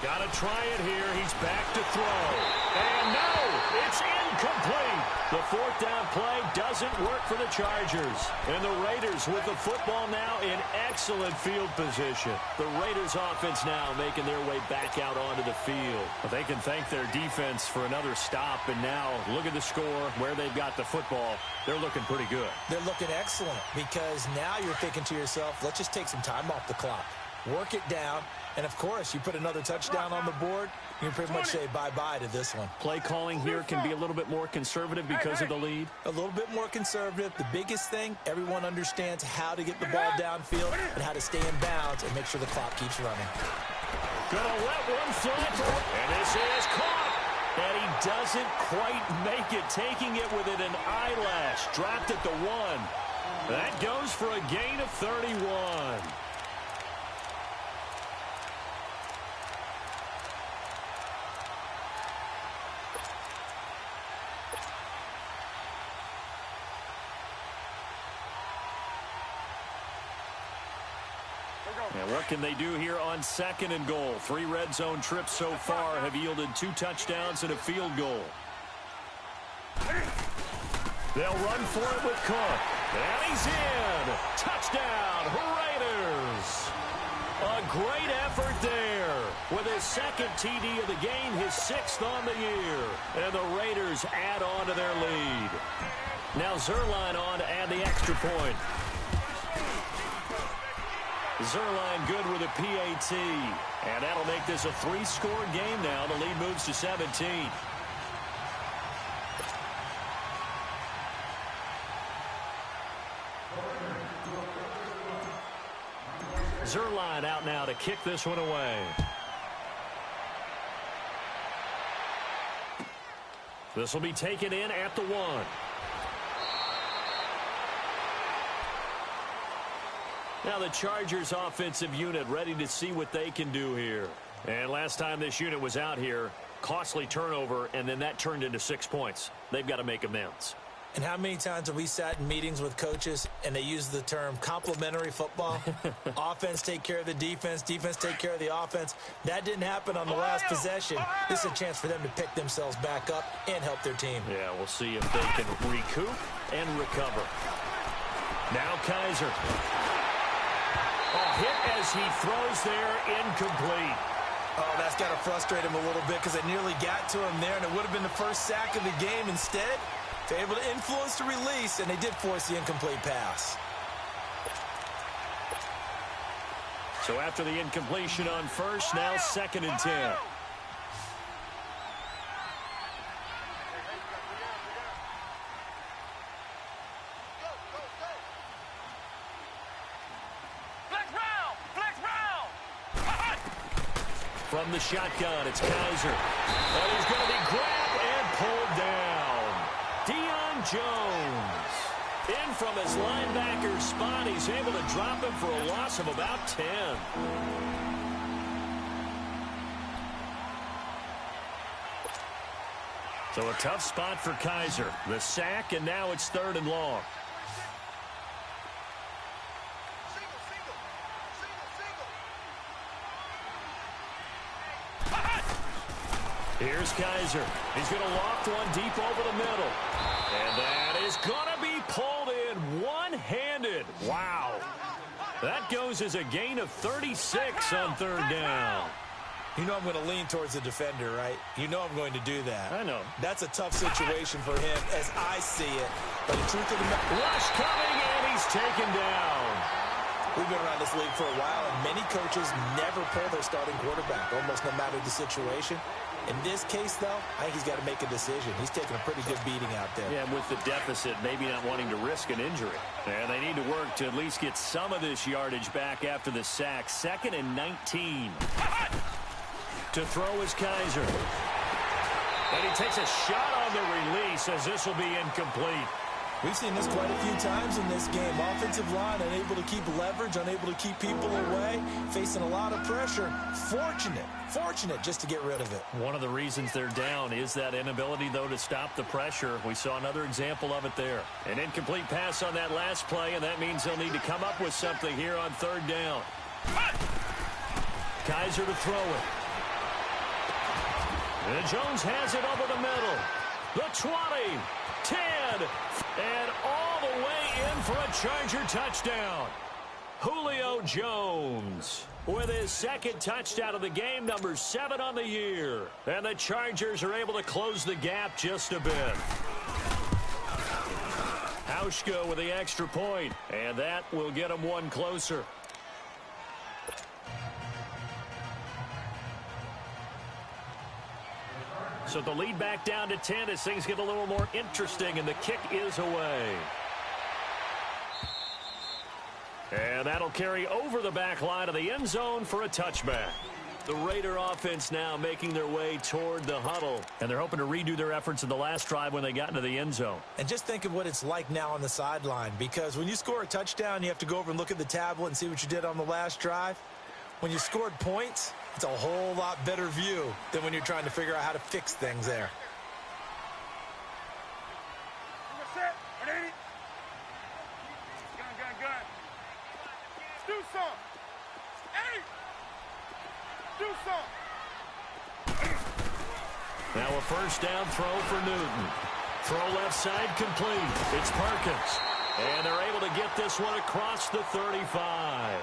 Got to try it here. He's back to throw. And no, it's incomplete. The 4th down play doesn't work for the Chargers. And the Raiders with the football now in excellent field position. The Raiders offense now making their way back out onto the field. But they can thank their defense for another stop. And now look at the score, where they've got the football. They're looking pretty good. They're looking excellent because now you're thinking to yourself, let's just take some time off the clock. Work it down. And, of course, you put another touchdown on the board, you can pretty much say bye-bye to this one. Play calling here can be a little bit more conservative because of the lead. A little bit more conservative. The biggest thing, everyone understands how to get the ball downfield and how to stay in bounds and make sure the clock keeps running. Gonna let one fly, and this is caught. And he doesn't quite make it, taking it within an eyelash. Dropped at the 1. That goes for a gain of 31. And what can they do here on 2nd and goal? 3 red zone trips so far have yielded 2 touchdowns and a field goal. They'll run for it with Cook. And he's in. Touchdown, Raiders. A great effort there. With his 2nd TD of the game, his 6th on the year. And the Raiders add on to their lead. Now Zerline on to add the extra point. Zerline good with a PAT. And that'll make this a 3-score game now. The lead moves to 17. Zerline out now to kick this one away. This will be taken in at the 1. Now the Chargers offensive unit ready to see what they can do here. And last time this unit was out here, costly turnover, and then that turned into 6 points. They've got to make amends. And how many times have we sat in meetings with coaches and they use the term complementary football? Offense take care of the defense, defense take care of the offense. That didn't happen on the last possession. This is a chance for them to pick themselves back up and help their team. Yeah, we'll see if they can recoup and recover. Now Kaiser. A hit as he throws there, incomplete. Oh, that's got to frustrate him a little bit because it nearly got to him there, and it would have been the first sack of the game. Instead, they're able to influence the release, and they did force the incomplete pass. So after the incompletion on first, now 2nd and 10. From the shotgun, it's Kaiser. And he's going to be grabbed and pulled down. Deion Jones. In from his linebacker spot. He's able to drop him for a loss of about 10. So a tough spot for Kaiser. The sack, and now it's 3rd and long. Here's Kaiser. He's going to loft one deep over the middle. And that is going to be pulled in one-handed. Wow. That goes as a gain of 36 on 3rd down. You know I'm going to lean towards the defender, right? You know I'm going to do that. I know. That's a tough situation for him as I see it. But the truth of the matter... Rush coming, and he's taken down. We've been around this league for a while, and many coaches never pull their starting quarterback, almost no matter the situation. In this case, though, I think he's got to make a decision. He's taking a pretty good beating out there. Yeah, with the deficit, maybe not wanting to risk an injury. And they need to work to at least get some of this yardage back after the sack. 2nd and 19. To throw is Kaiser. And he takes a shot on the release as this will be incomplete. We've seen this quite a few times in this game. Offensive line unable to keep leverage, unable to keep people away, facing a lot of pressure. Fortunate just to get rid of it. One of the reasons they're down is that inability, though, to stop the pressure. We saw another example of it there. An incomplete pass on that last play, and that means they'll need to come up with something here on 3rd down. Kaiser to throw it. And Jones has it over the middle. The 20, 10, and all the way in for a Charger touchdown. Julio Jones with his 2nd touchdown of the game, number 7 on the year. And the Chargers are able to close the gap just a bit. Hauschka with the extra point, and that will get them one closer. So the lead back down to 10 as things get a little more interesting, and the kick is away. And that'll carry over the back line of the end zone for a touchback. The Raider offense now making their way toward the huddle. And they're hoping to redo their efforts in the last drive when they got into the end zone. And just think of what it's like now on the sideline, because when you score a touchdown, you have to go over and look at the tablet and see what you did on the last drive. When you scored points, it's a whole lot better view than when you're trying to figure out how to fix things there. Set. Ready? Gun. Do some. Hey! Do some. Now a first down throw for Newton. Throw left side complete. It's Perkins. And they're able to get this one across the 35.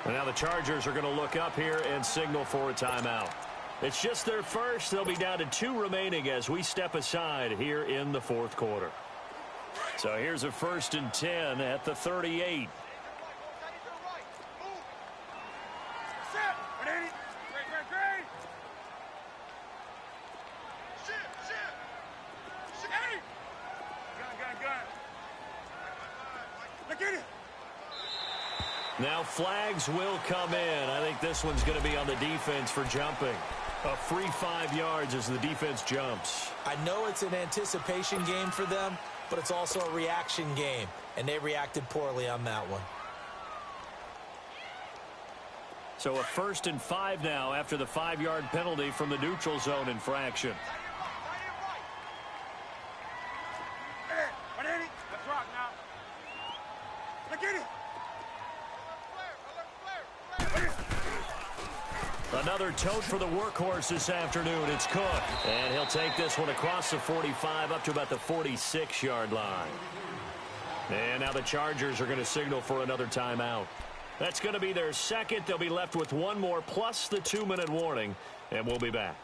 And now the Chargers are going to look up here and signal for a timeout. It's just their first. They'll be down to 2 remaining as we step aside here in the fourth quarter. So here's a 1st and 10 at the 38. Set. Ready? Great. Shit. Hey! Gun. Look at it. Now flags will come in. I think this one's going to be on the defense for jumping. A free 5 yards as the defense jumps. I know it's an anticipation game for them, but it's also a reaction game, and they reacted poorly on that one. So a 1st and 5 now after the 5-yard penalty from the neutral zone infraction. Hey, ready? Let's rock now. Look at it. Another tote for the workhorse this afternoon. It's Cook. And he'll take this one across the 45 up to about the 46-yard line. And now the Chargers are going to signal for another timeout. That's going to be their second. They'll be left with one more plus the 2-minute warning. And we'll be back.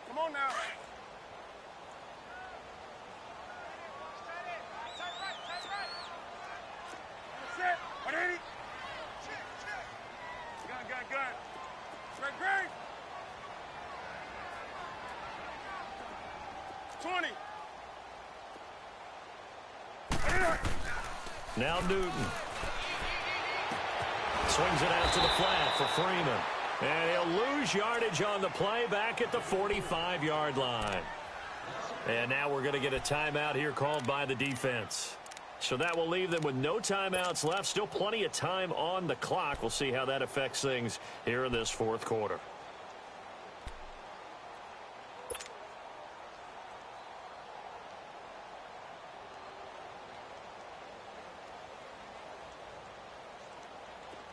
Come on now. Set. Ready? Gun. Great. 20. Now Newton. Swings it out to the flat for Freeman. And he'll lose yardage on the play back at the 45-yard line. And now we're going to get a timeout here called by the defense. So that will leave them with no timeouts left. Still plenty of time on the clock. We'll see how that affects things here in this fourth quarter.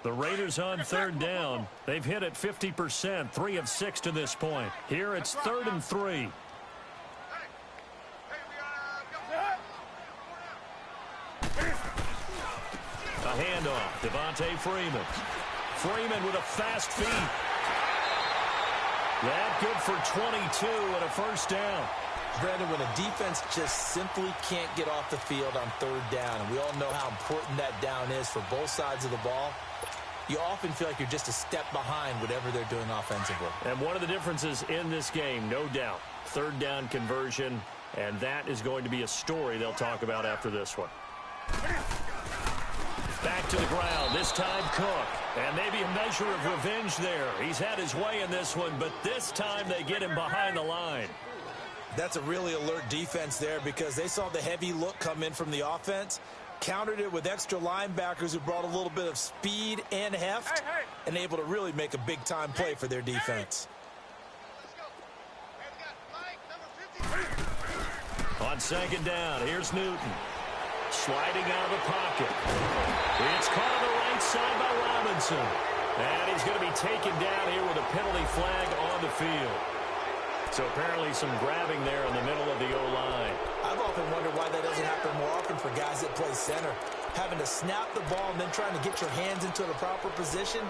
The Raiders on 3rd down. They've hit it 50%, 3 of 6 to this point. Here it's 3rd and 3. A handoff. Devontae Freeman. Freeman with a fast feet. That good for 22 and a first down. Brandon, when a defense just simply can't get off the field on 3rd down, and we all know how important that down is for both sides of the ball, you often feel like you're just a step behind whatever they're doing offensively. And one of the differences in this game, no doubt, 3rd down conversion, and that is going to be a story they'll talk about after this one. Back to the ground, this time Cook. And maybe a measure of revenge there. He's had his way in this one, but this time they get him behind the line. That's a really alert defense there because they saw the heavy look come in from the offense, countered it with extra linebackers who brought a little bit of speed and heft, and able to really make a big-time play for their defense. On 2nd down, here's Newton. Sliding out of the pocket. It's caught on the right side by Robinson. And he's going to be taken down here with a penalty flag on the field. So apparently some grabbing there in the middle of the O-line. I've often wondered why that doesn't happen more often for guys that play center. Having to snap the ball and then trying to get your hands into the proper position,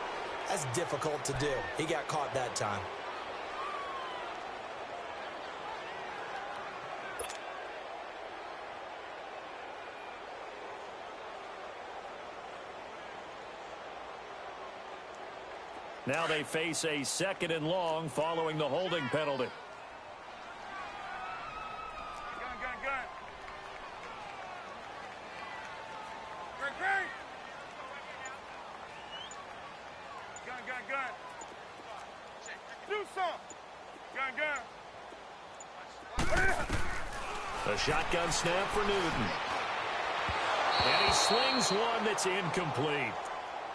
that's difficult to do. He got caught that time. Now they face a 2nd and long following the holding penalty. gun. Do something. Gun. A shotgun snap for Newton. And he slings one that's incomplete.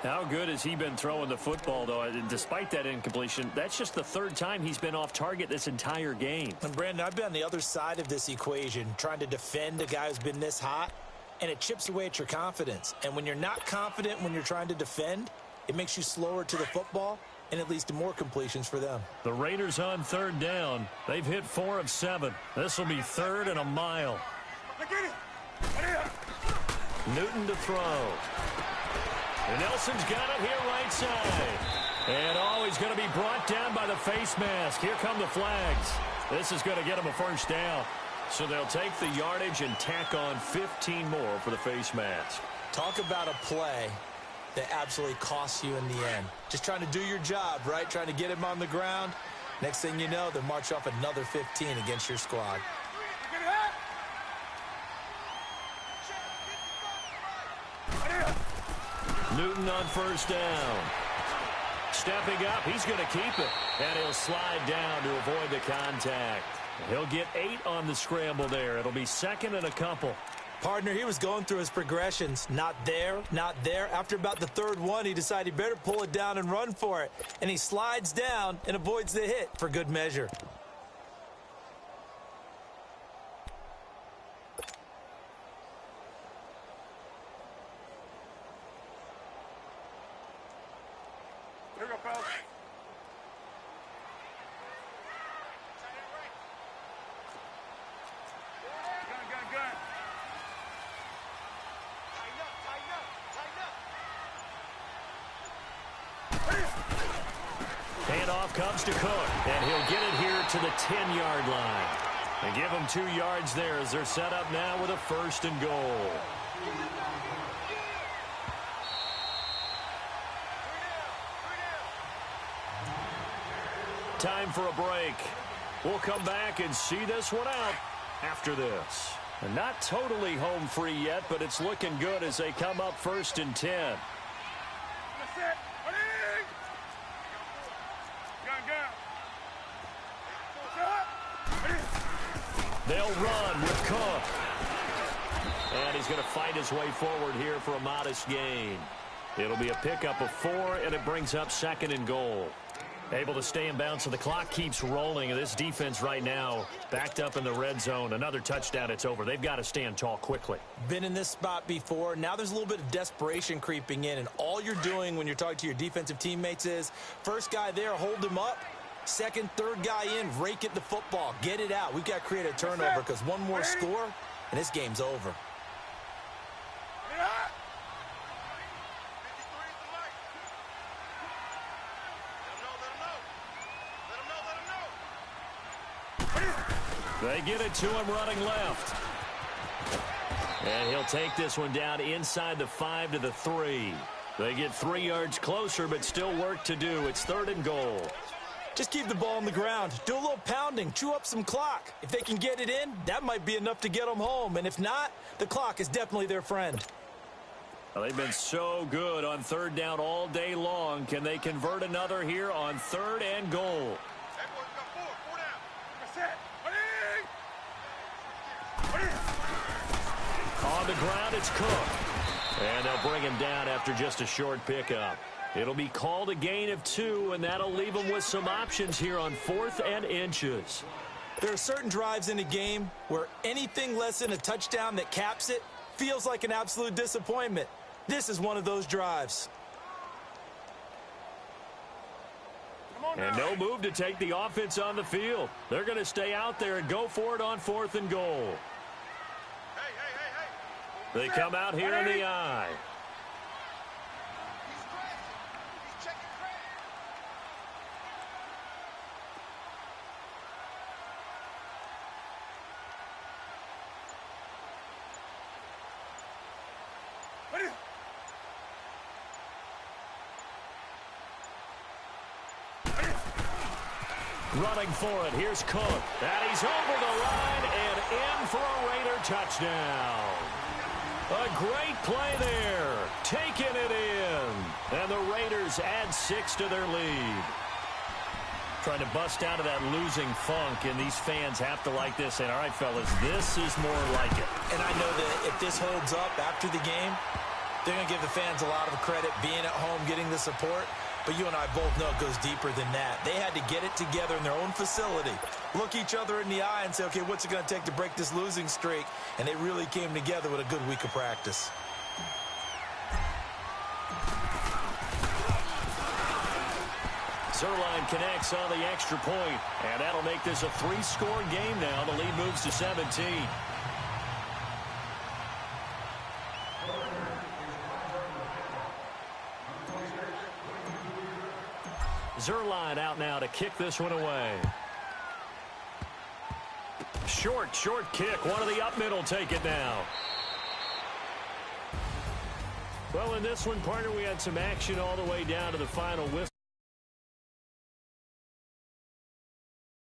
How good has he been throwing the football, though? And despite that incompletion, that's just the third time he's been off target this entire game. And, Brandon, I've been on the other side of this equation, trying to defend a guy who's been this hot, and it chips away at your confidence. And when you're not confident when you're trying to defend, it makes you slower to the football, and it leads to more completions for them. The Raiders on third down. They've hit 4 of 7. This will be 3rd and a mile. Newton to throw. And Nelson's got it here right side. And he's going to be brought down by the face mask. Here come the flags. This is going to get him a first down. So they'll take the yardage and tack on 15 more for the face mask. Talk about a play that absolutely costs you in the end. Just trying to do your job, right? Trying to get him on the ground. Next thing you know, they'll march off another 15 against your squad. Newton on first down. Stepping up, he's going to keep it. And he'll slide down to avoid the contact. He'll get 8 on the scramble there. It'll be 2nd and a couple. Partner, he was going through his progressions. Not there, not there. After about the 3rd one, he decided he better pull it down and run for it. And he slides down and avoids the hit for good measure. Here we go, fellas. Gun. Handoff comes to Cook, and he'll get it here to the 10-yard line. And give them 2 yards there as they're set up now with a 1st and goal. Time for a break. We'll come back and see this one out after this. And not totally home free yet, but it's looking good as they come up 1st and 10. Gun. They'll run with Cook. And he's going to fight his way forward here for a modest gain. It'll be a pickup of 4, and it brings up 2nd and goal. Able to stay in bounds, so the clock keeps rolling. And this defense right now backed up in the red zone. Another touchdown, it's over. They've got to stand tall quickly. Been in this spot before. Now there's a little bit of desperation creeping in. And all you're doing when you're talking to your defensive teammates is, first guy there, hold him up. Second, third guy in, rake at the football. Get it out. We've got to create a turnover because one more score, and this game's over. They get it to him running left. And he'll take this one down inside the 5 to the 3. They get 3 yards closer, but still work to do. It's 3rd and goal. Just keep the ball on the ground. Do a little pounding. Chew up some clock. If they can get it in, that might be enough to get them home. And if not, the clock is definitely their friend. Well, they've been so good on 3rd down all day long. Can they convert another here on 3rd and goal? On the ground, it's Cook. And they'll bring him down after just a short pickup. It'll be called a gain of 2, and that'll leave them with some options here on 4th and inches. There are certain drives in a game where anything less than a touchdown that caps it feels like an absolute disappointment. This is one of those drives. And no move to take the offense on the field. They're going to stay out there and go for it on 4th and goal. They come out here in the eye. Running for it, here's Cook. And he's over the line and in for a Raider touchdown. A great play there. Taking it in. And the Raiders add 6 to their lead. Trying to bust out of that losing funk, and these fans have to like this. And all right, fellas, this is more like it. And I know that if this holds up after the game, they're going to give the fans a lot of credit being at home, getting the support. But you and I both know it goes deeper than that. They had to get it together in their own facility, look each other in the eye and say, okay, what's it going to take to break this losing streak? And they really came together with a good week of practice. Zerline connects on the extra point, and that'll make this a 3-score game now. The lead moves to 17. Zerline out now to kick this one away. Short kick. One of the up middle take it now. Well, in this one, partner, we had some action all the way down to the final whistle.